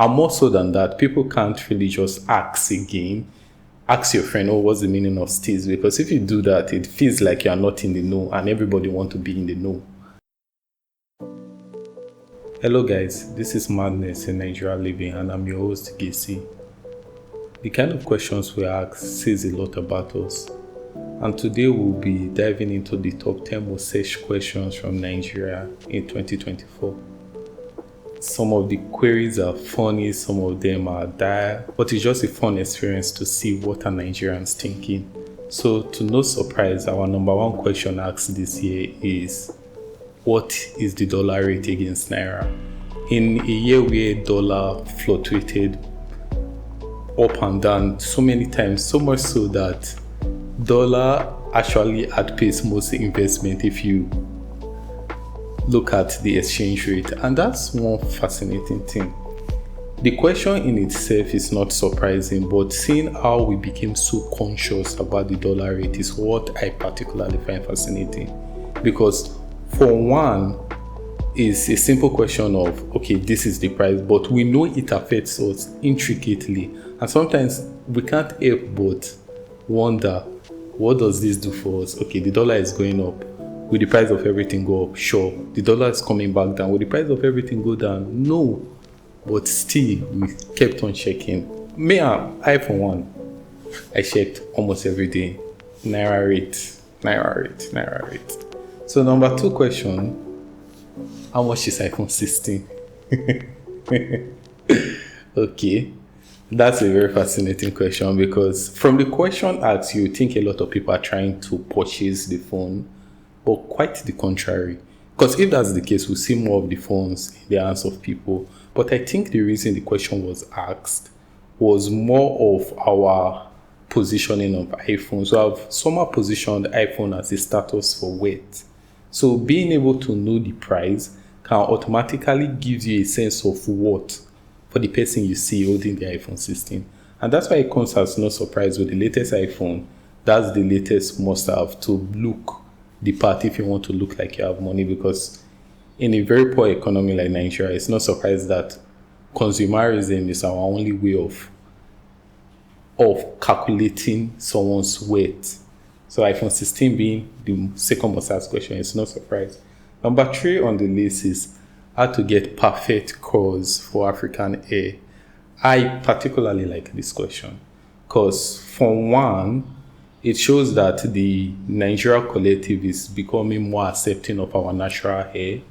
And more so than that, people can't really just ask again. Ask your friend, oh, what's the meaning of Steeze? Because if you do that, it feels like you are not in the know and everybody wants to be in the know. Hello guys, this is Madness in Nigeria Living and I'm your host, Gacy. The kind of questions we ask says a lot about us. And today we'll be diving into the top 10 most searched questions from Nigeria in 2024. Some of the queries are funny, some of them are dire, but it's just a fun experience to see what are Nigerians thinking. So to no surprise, our number one question asked this year is, what is the dollar rate against naira? In a year where dollar fluctuated up and down so many times, so much so that dollar actually outpaced most investment if you look at the exchange rate. And that's one fascinating thing. The question in itself is not surprising, but seeing how we became so conscious about the dollar rate is what I particularly find fascinating. Because for one, it's a simple question of, okay, this is the price, but we know it affects us intricately. And sometimes we can't help but wonder, what does this do for us? Okay, the dollar is going up. Will the price of everything go up? Sure. The dollar is coming back down. Will the price of everything go down? No. But still, we kept on checking. I for one, I checked almost every day. Naira rate. So number two question, how much is iPhone 16? Okay. That's a very fascinating question because from the question asked, you think a lot of people are trying to purchase the phone, but quite the contrary. Because if that's the case, we'll see more of the phones in the hands of people. But I think the reason the question was asked was more of our positioning of iPhone. So I've somehow positioned iPhone as a status for weight. So being able to know the price can automatically give you a sense of what for the person you see holding the iPhone 16. And that's why it comes as no surprise with the latest iPhone. That's the latest must-have to look the part if you want to look like you have money, because in a very poor economy like Nigeria, it's not surprised that consumerism is our only way of calculating someone's weight. So iPhone 16 being the second most asked question, it's no surprise. Number 3 on the list is how to get perfect calls for African Air. I particularly like this question because for one, it shows that the Nigeria collective is becoming more accepting of our natural hair.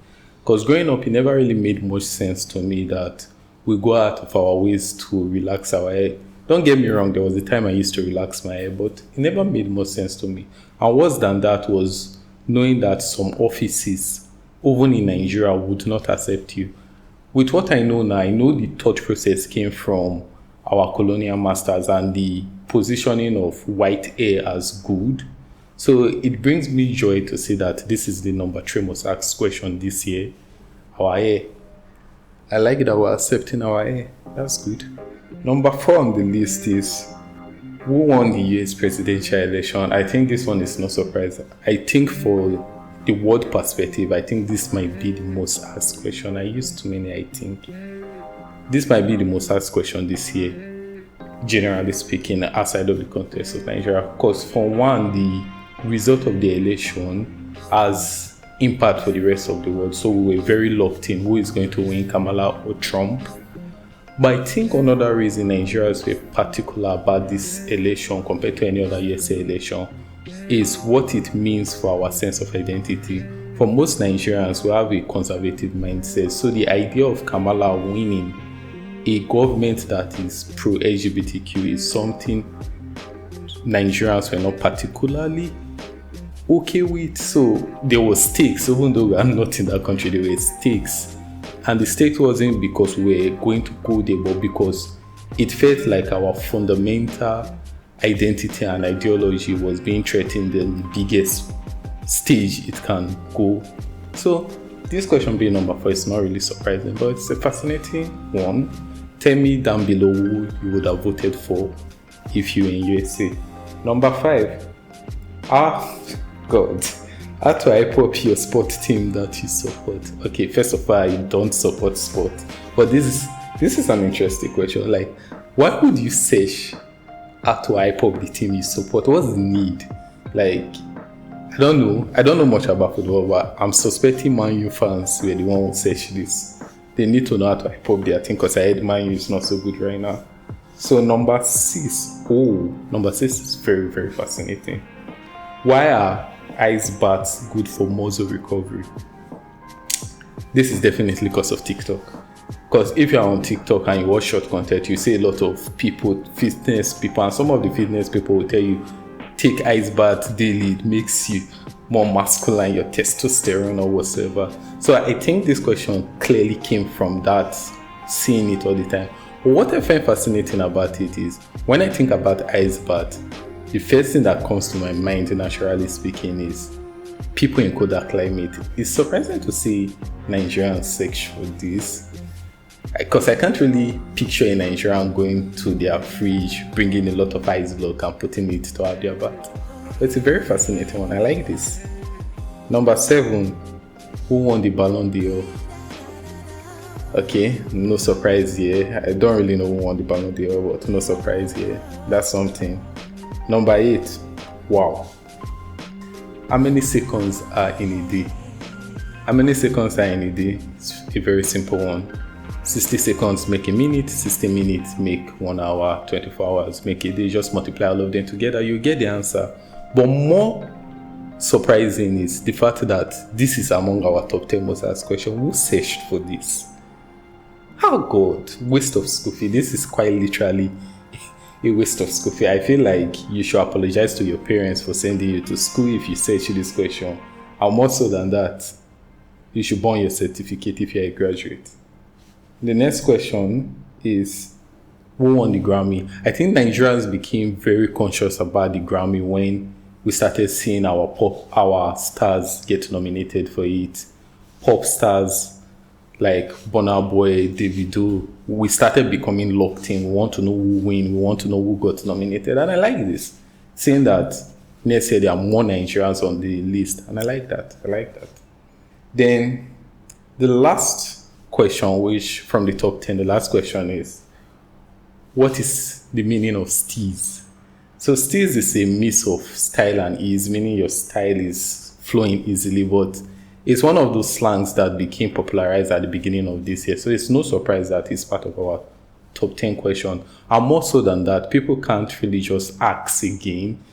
Because growing up, it never really made much sense to me that we go out of our ways to relax our hair. Don't get me wrong, there was a time I used to relax my hair, but it never made much sense to me. And worse than that was knowing that some offices, even in Nigeria, would not accept you. With what I know now, I know the thought process came from our colonial masters and the positioning of white hair as good. So it brings me joy to see that this is the number 3 most asked question this year, our hair. I like that we're accepting our hair. That's good. Number 4 on the list is, who won the US presidential election? I think this one is no surprise. I think for the world perspective, I think this might be the most asked question. I used too many, I think. This might be the most asked question this year, generally speaking, outside of the context of Nigeria. Of course, for one, the result of the election has impact for the rest of the world. So we were very locked in who is going to win, Kamala or Trump. But I think another reason Nigerians were particular about this election compared to any other USA election is what it means for our sense of identity. For most Nigerians, we have a conservative mindset. So the idea of Kamala winning a government that is pro-LGBTQ is something Nigerians were not particularly okay with. So there were stakes, even though we are not in that country, there were stakes. And the stake wasn't because we were going to go there, but because it felt like our fundamental identity and ideology was being threatened in the biggest stage it can go. So this question being number 4 is not really surprising, but it's a fascinating one. Tell me down below who you would have voted for if you were in USA. Number 5. God. How to hype up your sport team that you support? Okay, first of all, I don't support sport. But this This is an interesting question. Like, why would you search how to hype up the team you support? What's the need? Like, I don't know. I don't know much about football, but I'm suspecting Man U fans were the one who search this. They need to know how to hype up their team because I heard Man U is not so good right now. So number 6. Oh, number 6 is very, very fascinating. Why are ice baths good for muscle recovery? This is definitely because of TikTok. Because if you're on TikTok and you watch short content, you see a lot of people, fitness people, and some of the fitness people will tell you, take ice bath daily, it makes you more masculine, your testosterone or whatsoever. So I think this question clearly came from that, seeing it all the time. But what I find fascinating about it is, when I think about ice bath, the first thing that comes to my mind, naturally speaking, is people in colder climate. It's surprising to see Nigerians search for this. Because I can't really picture a Nigerian going to their fridge, bringing a lot of ice block and putting it to have their bath. But it's a very fascinating one. I like this. Number 7, who won the Ballon d'Or? Okay, no surprise here. I don't really know who won the Ballon d'Or, but no surprise here. That's something. Number 8, wow. How many seconds are in a day? How many seconds are in a day? It's a very simple one. 60 seconds make a minute, 60 minutes make 1 hour, 24 hours make a day. Just multiply all of them together, you get the answer. But more surprising is the fact that this is among our top 10 most asked questions. Who searched for this? How God, waste of school fee. This is quite literally a waste of school fee. I feel like you should apologize to your parents for sending you to school if you search this question. And more so than that, you should burn your certificate if you're a graduate. The next question is, who won the Grammy? I think Nigerians became very conscious about the Grammy when we started seeing our stars get nominated for it. Pop stars like Burna Boy, Davido. We started becoming locked in. We want to know who win. We want to know who got nominated. And I like this. Saying that next year there are more Nigerians on the list. And I like that. Then the last question, which from the top 10, the last question is, what is the meaning of Steeze? So Steeze is a mix of style and ease, meaning your style is flowing easily, but it's one of those slangs that became popularized at the beginning of this year. So it's no surprise that it's part of our top 10 question. And more so than that, people can't really just ask again.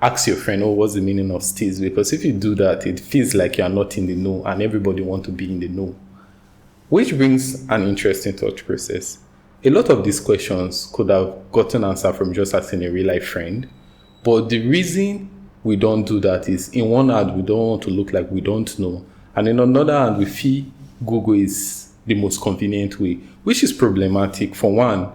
Ask your friend, oh, what's the meaning of Steeze? Because if you do that, it feels like you're not in the know and everybody wants to be in the know. Which brings an interesting thought process. A lot of these questions could have gotten answer from just asking a real life friend. But the reason we don't do that is, in one hand, we don't want to look like we don't know. And in another hand, we feel Google is the most convenient way, which is problematic. For one,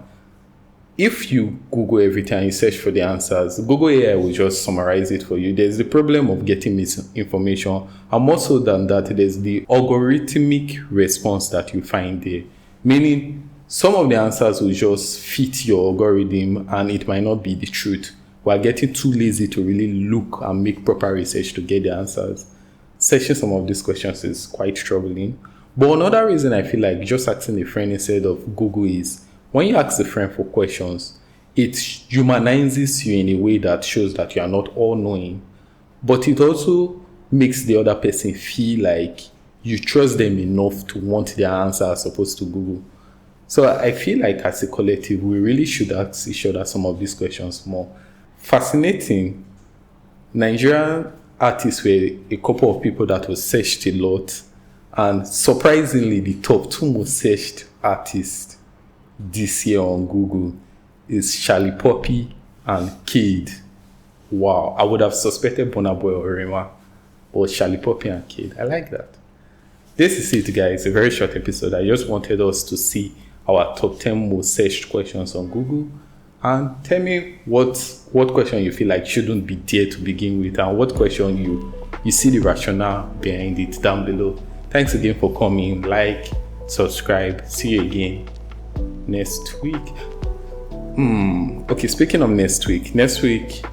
if you Google everything and you search for the answers, Google AI will just summarize it for you. There's the problem of getting misinformation. And more so than that, there's the algorithmic response that you find there. Meaning, some of the answers will just fit your algorithm and it might not be the truth. We're getting too lazy to really look and make proper research to get the answers. Searching some of these questions is quite troubling. But another reason I feel like just asking a friend instead of Google is, when you ask a friend for questions, it humanizes you in a way that shows that you are not all-knowing. But it also makes the other person feel like you trust them enough to want their answer as opposed to Google. So I feel like as a collective, we really should ask each other some of these questions more. Fascinating. Nigerian artists were a couple of people that were searched a lot. And surprisingly, the top 2 most searched artists this year on Google is Charlie Poppy and Cade. Wow, I would have suspected Burna Boy or Rema, but Charlie Poppy and Cade. I like that. This is it, guys. A very short episode. I just wanted us to see our top 10 most searched questions on Google, and tell me what question you feel like shouldn't be there to begin with, and what question you see the rationale behind it down below. Thanks again for coming. Like, subscribe. See you again next week. Okay, speaking of next week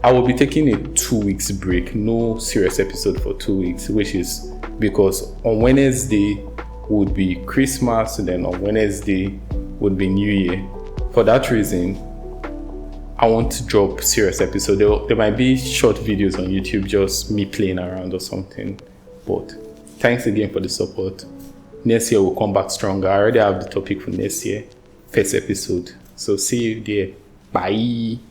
I will be taking a 2 weeks break. No serious episode for 2 weeks, which is because on Wednesday would be Christmas, and then on Wednesday would be New Year. For that reason, I want to drop serious episodes. There might be short videos on YouTube, just me playing around or something. But thanks again for the support. Next year we'll come back stronger. I already have the topic for next year, first episode. So see you there. Bye.